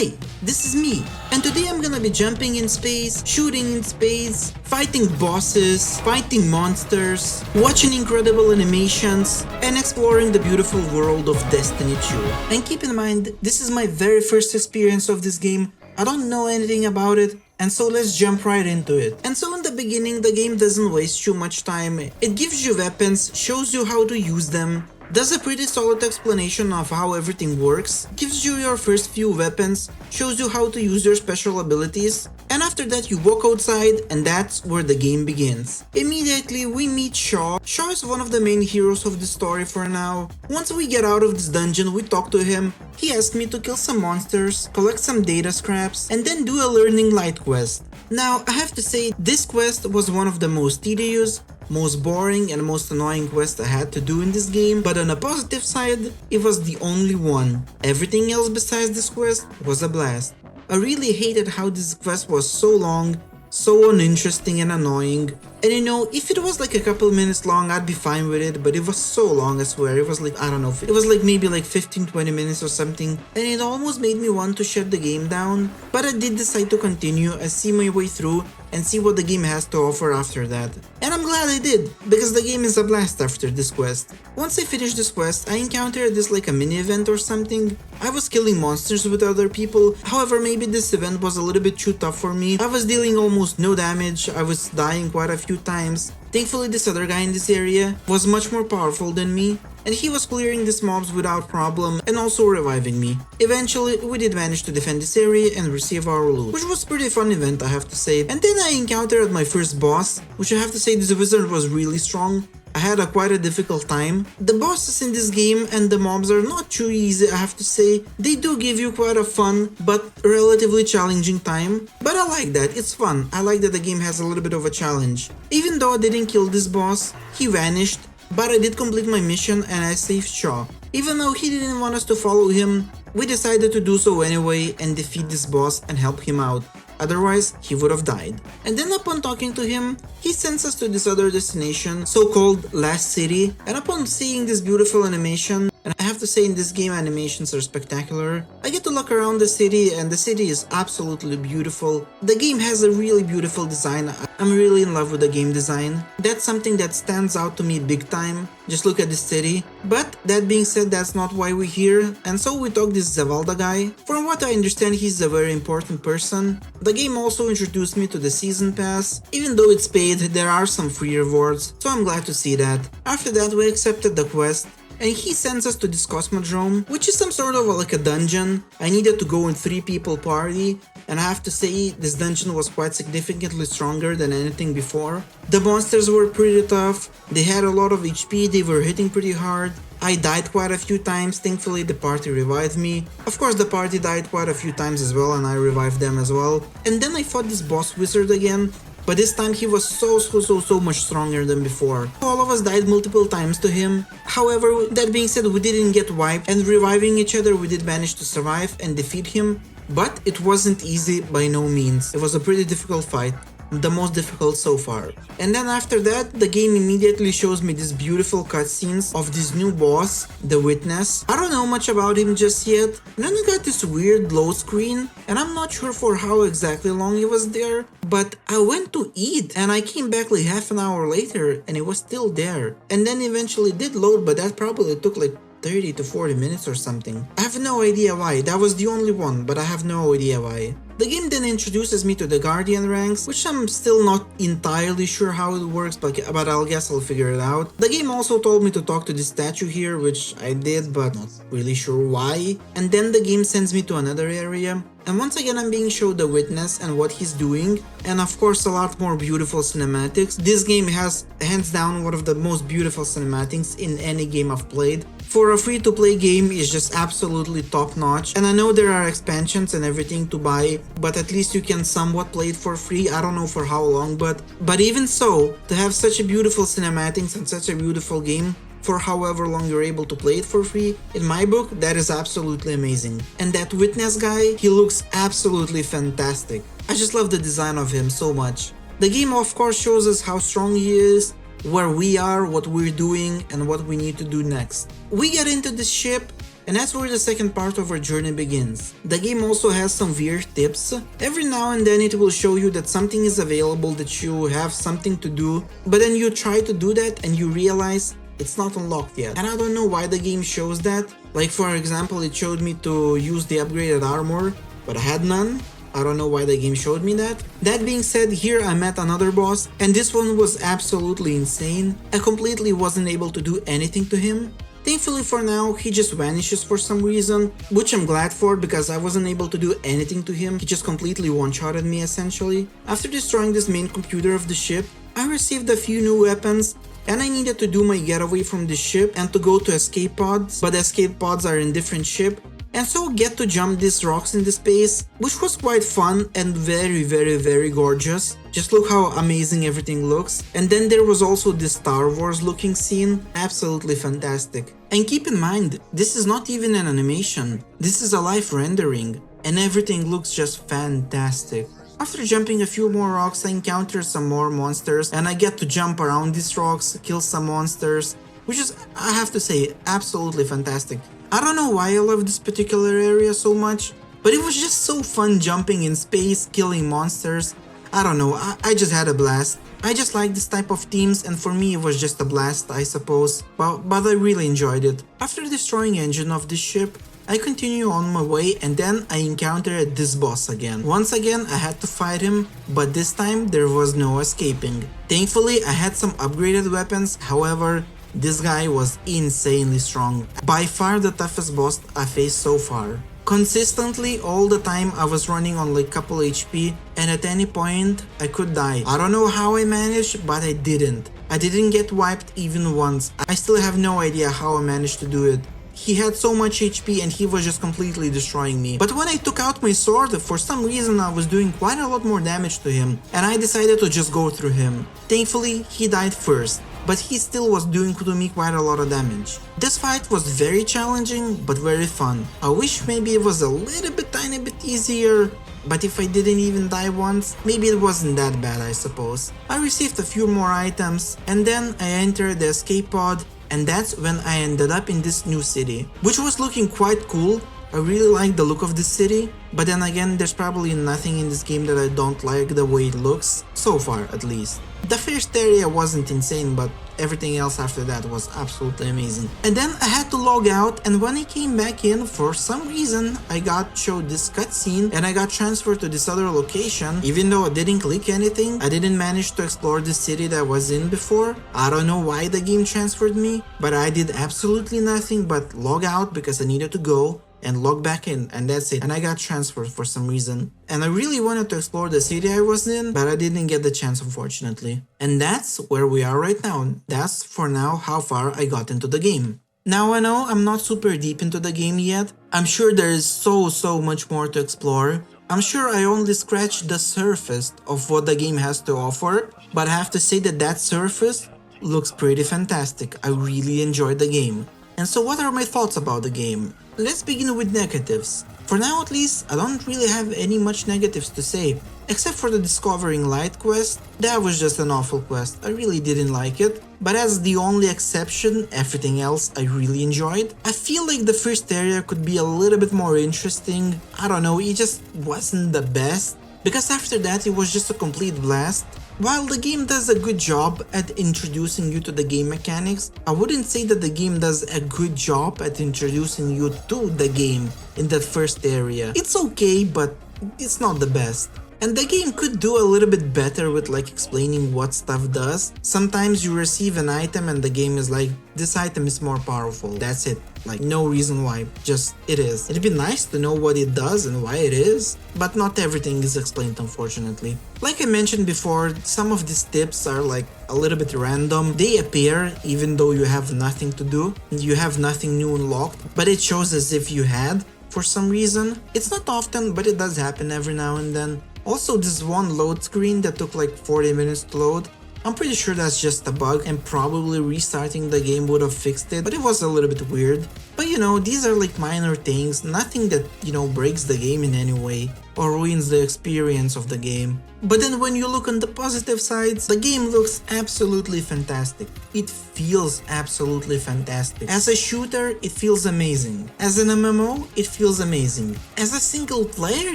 Hi, this is me, and today I'm gonna be jumping in space, shooting in space, fighting bosses, fighting monsters, watching incredible animations, and exploring the beautiful world of Destiny 2. And keep in mind, this is my very first experience of this game. I don't know anything about it, and so let's jump right into it. And so in the beginning, the game doesn't waste too much time. It gives you weapons, shows you how to use them, does a pretty solid explanation of how everything works, gives you your first few weapons, shows you how to use your special abilities, and after that you walk outside and that's where the game begins. Immediately we meet Shaw. Shaw is one of the main heroes of the story for now. Once we get out of this dungeon, we talk to him. He asked me to kill some monsters, collect some data scraps, and then do a learning light quest. Now, I have to say, this quest was one of the most tedious, most boring and most annoying quests I had to do in this game, but on a positive side, it was the only one. Everything else besides this quest was a blast. I really hated how this quest was so long, so uninteresting and annoying. And you know, if it was like a couple minutes long, I'd be fine with it, but it was so long, I swear. It was like, I don't know, it was like maybe like 15-20 minutes or something, and it almost made me want to shut the game down. But I did decide to continue and see my way through and see what the game has to offer after that. And I'm glad I did, because the game is a blast after this quest. Once I finished this quest, I encountered this like a mini event or something. I was killing monsters with other people, however maybe this event was a little bit too tough for me. I was dealing almost no damage, I was dying quite a few times. Thankfully this other guy in this area was much more powerful than me, and he was clearing these mobs without problem and also reviving me. Eventually we did manage to defend this area and receive our loot, which was a pretty fun event, I have to say. And then I encountered my first boss, which I have to say this wizard was really strong. I had quite a difficult time. The bosses in this game and the mobs are not too easy, I have to say. They do give you quite a fun but relatively challenging time. But I like that, it's fun. I like that the game has a little bit of a challenge. Even though I didn't kill this boss, he vanished, but I did complete my mission and I saved Shaw. Even though he didn't want us to follow him, we decided to do so anyway and defeat this boss and help him out. Otherwise, he would have died. And then upon talking to him, he sends us to this other destination, so-called Last City, and upon seeing this beautiful animation, and I have to say in this game animations are spectacular, I get to look around the city and the city is absolutely beautiful. The game has a really beautiful design. I'm really in love with the game design. That's something that stands out to me big time. Just look at the city. But that being said, that's not why we're here, and so we talk this Zavalda guy. From what I understand, he's a very important person. The game also introduced me to the season pass. Even though it's paid, there are some free rewards, so I'm glad to see that. After that we accepted the quest, and he sends us to this Cosmodrome, which is some sort of like a dungeon. I needed to go in 3-people party, and I have to say this dungeon was quite significantly stronger than anything before. The monsters were pretty tough, they had a lot of HP, they were hitting pretty hard. I died quite a few times, thankfully the party revived me. Of course the party died quite a few times as well and I revived them as well. And then I fought this boss wizard again, but this time he was so much stronger than before. All of us died multiple times to him. However, that being said, we didn't get wiped, and reviving each other we did manage to survive and defeat him. But it wasn't easy by no means. It was a pretty difficult fight. The most difficult so far. And then after that, the game immediately shows me these beautiful cutscenes of this new boss, the Witness. I don't know much about him just yet. And then I got this weird load screen, and I'm not sure for how exactly long it was there, but I went to eat and I came back like half an hour later and it was still there. And then eventually did load, but that probably took like 30 to 40 minutes or something. I have no idea why, that was the only one, but I have no idea why. The game then introduces me to the Guardian ranks, which I'm still not entirely sure how it works, but I guess I'll figure it out. The game also told me to talk to this statue here, which I did, but not really sure why. And then the game sends me to another area. And once again I'm being shown the Witness and what he's doing, and of course a lot more beautiful cinematics. This game has hands down one of the most beautiful cinematics in any game I've played. For a free-to-play game, it's just absolutely top-notch, and I know there are expansions and everything to buy, but at least you can somewhat play it for free. I don't know for how long, but even so, to have such a beautiful cinematics and such a beautiful game for however long you're able to play it for free, in my book, that is absolutely amazing. And that Witness guy, he looks absolutely fantastic. I just love the design of him so much. The game of course shows us how strong he is, where we are, what we're doing, and what we need to do next. We get into this ship, And that's where the second part of our journey begins. The game also has some weird tips. Every now and then it will show you that something is available, that you have something to do, but then you try to do that and you realize it's not unlocked yet. And I don't know why the game shows that. Like for example, it showed me to use the upgraded armor, but I had none. I don't know why the game showed me that. That being said, here I met another boss, and this one was absolutely insane. I completely wasn't able to do anything to him. Thankfully for now, he just vanishes for some reason, which I'm glad for because I wasn't able to do anything to him. He just completely one-shotted me essentially. After destroying this main computer of the ship, I received a few new weapons, and I needed to do my getaway from the ship and to go to escape pods, but the escape pods are in different ship. And so get to jump these rocks into space, which was quite fun and very gorgeous. Just look how amazing everything looks. And then there was also this Star Wars looking scene, absolutely fantastic. And keep in mind, this is not even an animation, this is a live rendering, and everything looks just fantastic. After jumping a few more rocks, I encounter some more monsters, and I get to jump around these rocks, kill some monsters, which is, I have to say, absolutely fantastic. I don't know why I love this particular area so much, but it was just so fun jumping in space, killing monsters. I don't know, I just had a blast. I just like this type of themes, and for me it was just a blast, I suppose, but I really enjoyed it. After destroying engine of this ship, I continue on my way, and then I encountered this boss again. Once again I had to fight him, but this time there was no escaping. Thankfully I had some upgraded weapons, however, this guy was insanely strong. By far the toughest boss I faced so far. Consistently, all the time I was running on like couple HP, and at any point I could die. I don't know how I managed, but I didn't. I didn't get wiped even once. I still have no idea how I managed to do it. He had so much HP and he was just completely destroying me. But when I took out my sword, for some reason I was doing quite a lot more damage to him, and I decided to just go through him. Thankfully, he died first, but he still was doing to me quite a lot of damage. This fight was very challenging, but very fun. I wish maybe it was a little bit tiny bit easier, but if I didn't even die once, maybe it wasn't that bad, I suppose. I received a few more items, and then I entered the escape pod, and that's when I ended up in this new city, which was looking quite cool. I really like the look of this city, but then again, there's probably nothing in this game that I don't like the way it looks, so far at least. The first area wasn't insane, but everything else after that was absolutely amazing. And then I had to log out, and when I came back in, for some reason, I got showed this cutscene and I got transferred to this other location. Even though I didn't click anything, I didn't manage to explore the city that I was in before. I don't know why the game transferred me, but I did absolutely nothing but log out because I needed to go, and log back in, and that's it. And I got transferred for some reason. And I really wanted to explore the city I was in, but I didn't get the chance, unfortunately. And that's where we are right now. That's for now how far I got into the game. Now I know I'm not super deep into the game yet. I'm sure there is so much more to explore. I'm sure I only scratched the surface of what the game has to offer, but I have to say that that surface looks pretty fantastic. I really enjoyed the game. And so what are my thoughts about the game? Let's begin with negatives. For now at least, I don't really have any much negatives to say, except for the Discovering Light quest. That was just an awful quest, I really didn't like it. But as the only exception, everything else I really enjoyed. I feel like the first area could be a little bit more interesting. I don't know, it just wasn't the best, because after that it was just a complete blast. While the game does a good job at introducing you to the game mechanics, I wouldn't say that the game does a good job at introducing you to the game in that first area. It's okay, but it's not the best. And the game could do a little bit better with like explaining what stuff does. Sometimes you receive an item and the game is like, this item is more powerful. That's it. Like no reason why, just it is. It'd be nice to know what it does and why it is, but not everything is explained, unfortunately. Like I mentioned before, some of these tips are like a little bit random. They appear even though you have nothing to do, you have nothing new unlocked, but it shows as if you had for some reason. It's not often, but it does happen every now and then. Also, this one load screen that took like 40 minutes to load, I'm pretty sure that's just a bug and probably restarting the game would have fixed it, but it was a little bit weird. But you know, these are like minor things, nothing that, you know, breaks the game in any way or ruins the experience of the game. But then when you look on the positive sides, the game looks absolutely fantastic. It feels absolutely fantastic. As a shooter, it feels amazing. As an MMO, it feels amazing. As a single player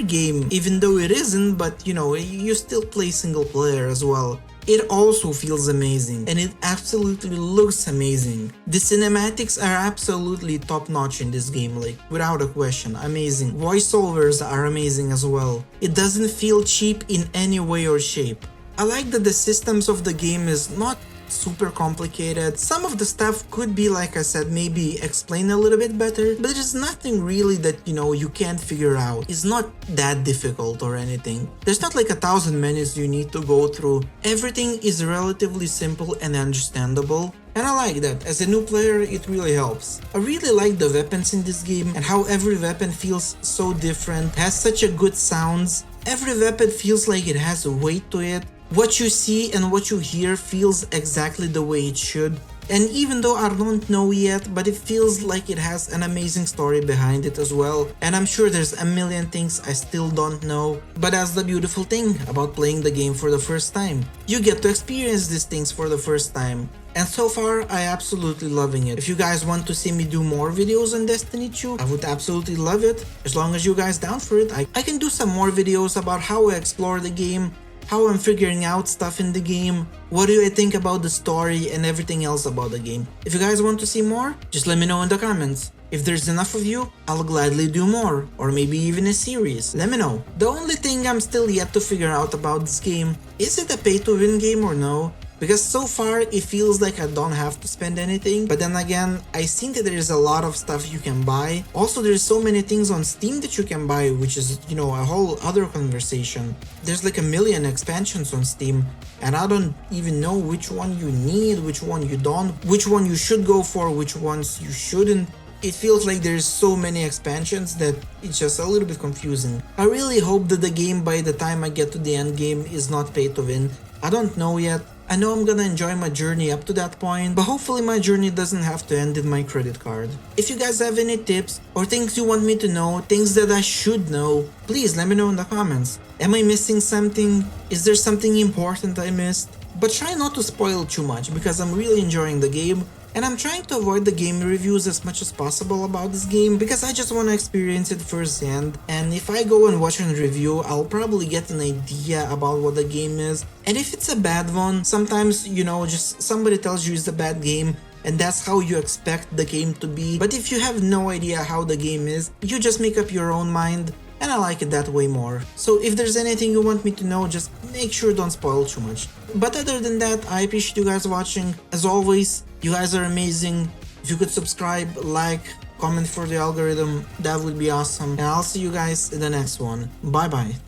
game, even though it isn't, but you know, you still play single player as well, it also feels amazing, and it absolutely looks amazing. The cinematics are absolutely top notch in this game, like without a question, amazing. Voiceovers are amazing as well. It doesn't feel cheap in any way or shape. I like that the systems of the game is not super complicated. Some of the stuff could be, like I said, maybe explained a little bit better, but there's nothing really that, you know, you can't figure out. It's not that difficult or anything. There's not like 1,000 menus you need to go through. Everything is relatively simple and understandable. And I like that. As a new player, it really helps. I really like the weapons in this game and how every weapon feels so different, has such a good sounds. Every weapon feels like it has a weight to it. What you see and what you hear feels exactly the way it should. And even though I don't know yet, but it feels like it has an amazing story behind it as well. And I'm sure there's a million things I still don't know. But that's the beautiful thing about playing the game for the first time. You get to experience these things for the first time. And so far, I absolutely loving it. If you guys want to see me do more videos on Destiny 2, I would absolutely love it. As long as you guys down for it, I can do some more videos about how I explore the game, how I'm figuring out stuff in the game, what do I think about the story and everything else about the game. If you guys want to see more, just let me know in the comments. If there's enough of you, I'll gladly do more, or maybe even a series. Let me know. The only thing I'm still yet to figure out about this game, is it a pay-to-win game or no? Because so far it feels like I don't have to spend anything, but then again, I think that there is a lot of stuff you can buy. Also, there's so many things on Steam that you can buy, which is, you know, a whole other conversation. There's like a million expansions on Steam, and I don't even know which one you need, which one you don't, which one you should go for, which ones you shouldn't. It feels like there's so many expansions that it's just a little bit confusing. I really hope that the game, by the time I get to the end game, is not pay to win. I don't know yet. I know I'm gonna enjoy my journey up to that point, but hopefully my journey doesn't have to end in my credit card. If you guys have any tips or things you want me to know, things that I should know, please let me know in the comments. Am I missing something? Is there something important I missed? But try not to spoil too much, because I'm really enjoying the game. And I'm trying to avoid the game reviews as much as possible about this game, because I just want to experience it firsthand. And if I go and watch and review, I'll probably get an idea about what the game is. And if it's a bad one, sometimes, you know, just somebody tells you it's a bad game, and that's how you expect the game to be. But if you have no idea how the game is, you just make up your own mind. And I like it that way more. So if there's anything you want me to know, just make sure don't spoil too much. But other than that, I appreciate you guys watching. As always, you guys are amazing. If you could subscribe, like, comment for the algorithm, that would be awesome. And I'll see you guys in the next one. Bye bye.